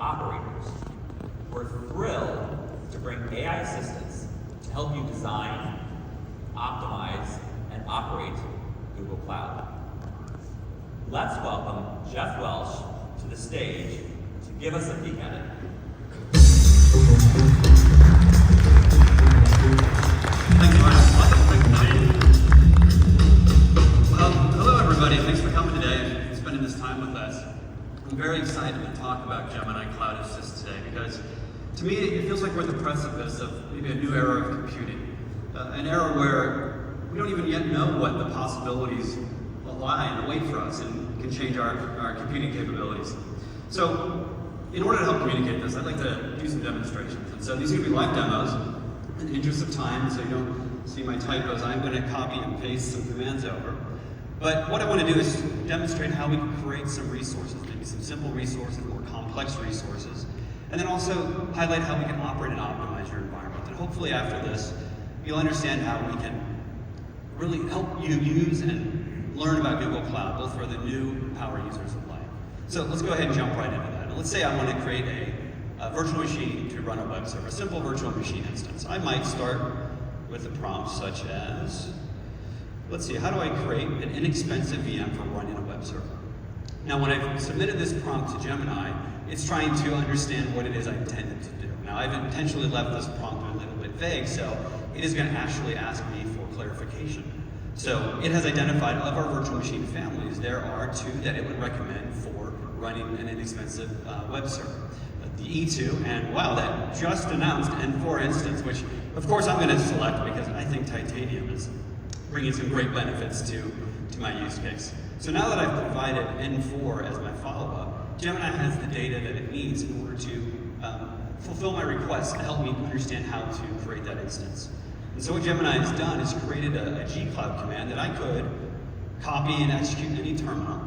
operators. We're thrilled to bring AI assistants to help you design, optimize, and operate Google Cloud. Let's welcome Jeff Welsh to the stage to give us a peek at it. Thanks, Ryan. Well, hello everybody. Thanks for coming today and spending this time with us. I'm very excited to talk about Gemini Cloud Assist today because to me it feels like we're at the precipice of maybe a new era of computing. An era where we don't even yet know what the possibilities lie and wait for us and can change our computing capabilities. So in order to help communicate this, I'd like to do some demonstrations. And so these are going to be live demos. In the interest of time, so you don't see my typos, I'm going to copy and paste some commands over. But what I want to do is demonstrate how we can create some resources, maybe some simple resources, more complex resources, and then also highlight how we can operate and optimize your environment. And hopefully after this, you'll understand how we can really help you use and learn about Google Cloud, both for the new power users alike. So let's go ahead and jump right into that. Now, let's say I want to create a virtual machine to run a web server, a simple virtual machine instance. I might start with a prompt such as, let's see, how do I create an inexpensive VM for running a web server? Now, when I've submitted this prompt to Gemini, it's trying to understand what it is I intended to do. Now, I've intentionally left this prompt a little bit vague, so it is going to actually ask me for clarification. So it has identified of our virtual machine families, there are two that it would recommend for running an inexpensive web server. The E2, and wow, that just announced N4 instance, which of course I'm going to select because I think Titanium is bringing some great benefits to my use case. So now that I've provided N4 as my follow-up, Gemini has the data that it needs in order to fulfill my request to help me understand how to create that instance. And so what Gemini has done is created a G-Cloud command that I could copy and execute in any terminal,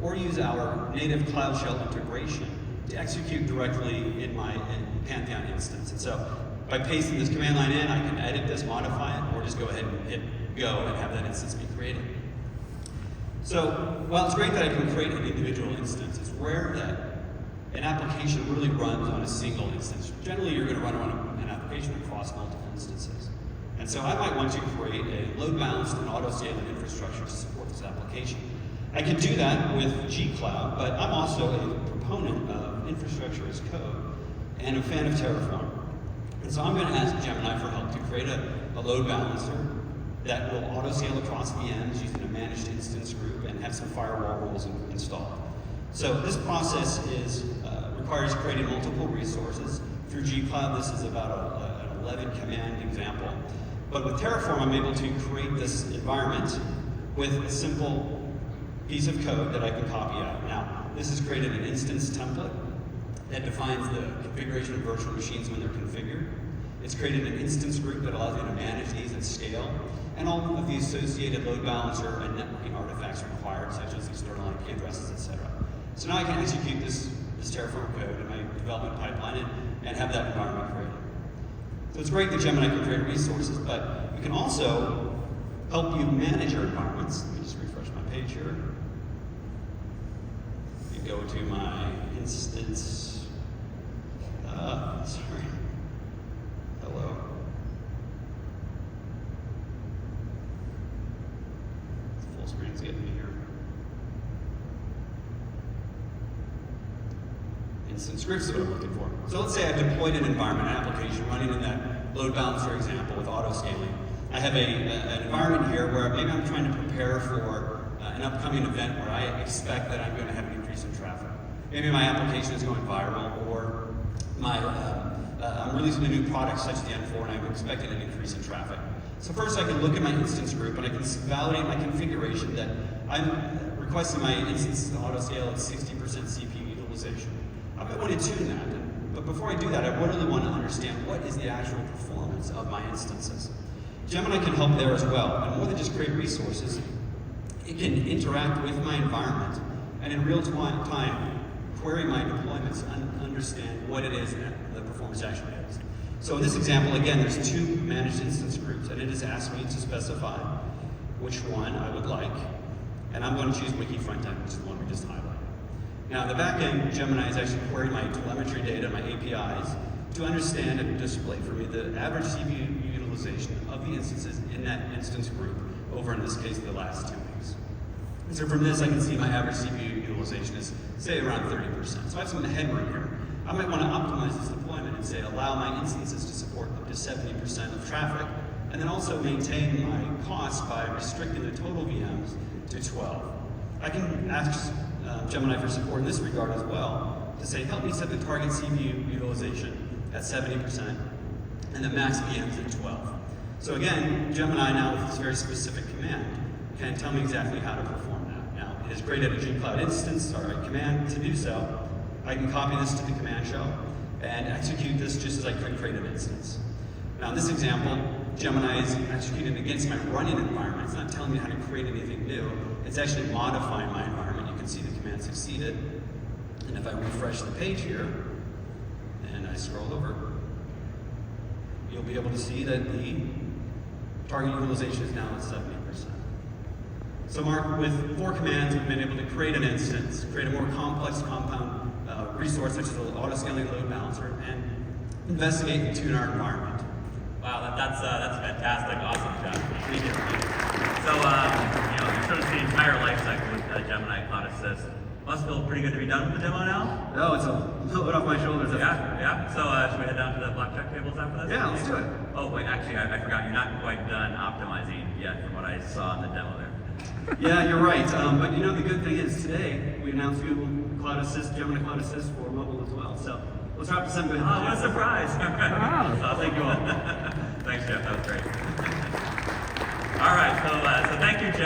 or use our native Cloud Shell integration to execute directly in my Pantheon instance. And so by pasting this command line in, I can edit this, modify it, or just go ahead and hit go and have that instance be created. So while it's great that I can create an individual instance, it's rare that an application really runs on a single instance. Generally, you're going to run an application across multiple instances. And so I might want to create a load-balanced and auto-scaling infrastructure to support this application. I can do that with G-Cloud, but I'm also a proponent of infrastructure as code and a fan of Terraform. And so I'm going to ask Gemini for help to create a load balancer that will auto-scale across VMs using a managed instance group and have some firewall rules installed. So this process requires creating multiple resources. Through G-Cloud, this is about an 11 command example. But with Terraform, I'm able to create this environment with a simple piece of code that I can copy out. Now, this has created an instance template that defines the configuration of virtual machines when they're configured. It's created an instance group that allows me to manage these at scale, and all of the associated load balancer and networking artifacts required, such as external IP addresses, etc. So now I can execute this Terraform code in my development pipeline and have that environment created. So it's great that Gemini can create resources, but it can also help you manage your environments. Let me just refresh my page here. And go to my instance. Sorry. Hello. Full screen's getting me here. Instance scripts is what I'm looking for. So let's say I've deployed an environment, an application running in that load balancer example with auto scaling. I have an environment here where maybe I'm trying to prepare for an upcoming event where I expect that I'm going to have an increase in traffic. Maybe my application is going viral, or I'm releasing a new product such as the N4 and I'm expecting an increase in traffic. So first I can look at my instance group and I can validate my configuration that I'm requesting my instance to auto scale at 60% CPU utilization. I might want to tune that, but before I do that, I really want to understand what is the actual performance of my instances. Gemini can help there as well, and more than just create resources, it can interact with my environment and in real time query my deployments and understand what it is that the performance actually is. So in this example, again, there's two managed instance groups, and it has asked me to specify which one I would like, and I'm going to choose Wiki Frontend, which is the one we just highlighted. Now, in the back end, Gemini is actually querying my telemetry data, my APIs, to understand and display for me the average CPU utilization of the instances in that instance group over, in this case, the last 2 weeks. And so from this, I can see my average CPU utilization is, say, around 30%. So I have some headroom here. I might want to optimize this deployment and say, allow my instances to support up to 70% of traffic, and then also maintain my costs by restricting the total VMs to 12. I can ask Gemini for support in this regard as well, to say, help me set the target CPU utilization at 70% and the max VMs at 12. So again, Gemini now with this very specific command can tell me exactly how to perform that. Now, it is great at a G-Cloud instance or a command to do so. I can copy this to the command shell and execute this just as I could create an instance. Now in this example, Gemini is executing against my running environment. It's not telling me how to create anything new. It's actually modifying my environment. You can see the command succeeded. And if I refresh the page here, and I scroll over, you'll be able to see that the target utilization is now at 70%. So Mark, with 4 commands, we've been able to create an instance, create a more complex compound resource such as an auto-scaling load balancer, and investigate and tune our environment. Wow, that's fantastic. Awesome, Jeff. Thank you. So, you showed us the entire life cycle with Gemini Cloud Assist. Must feel pretty good to be done with the demo now? Oh, it's a load off my shoulders. Yeah. So, should we head down to the block check tables after this? Yeah, let's do it. Oh, wait, actually, I forgot. You're not quite done optimizing yet from what I saw in the demo there. Yeah, you're right. But the good thing is today we announced Google Cloud Assist, Gemini Cloud Assist for mobile as well. So let's wrap this up. Oh, what a surprise! Wow. Thank you all. Thanks, Jeff. That was great. All right. So thank you, Jeff.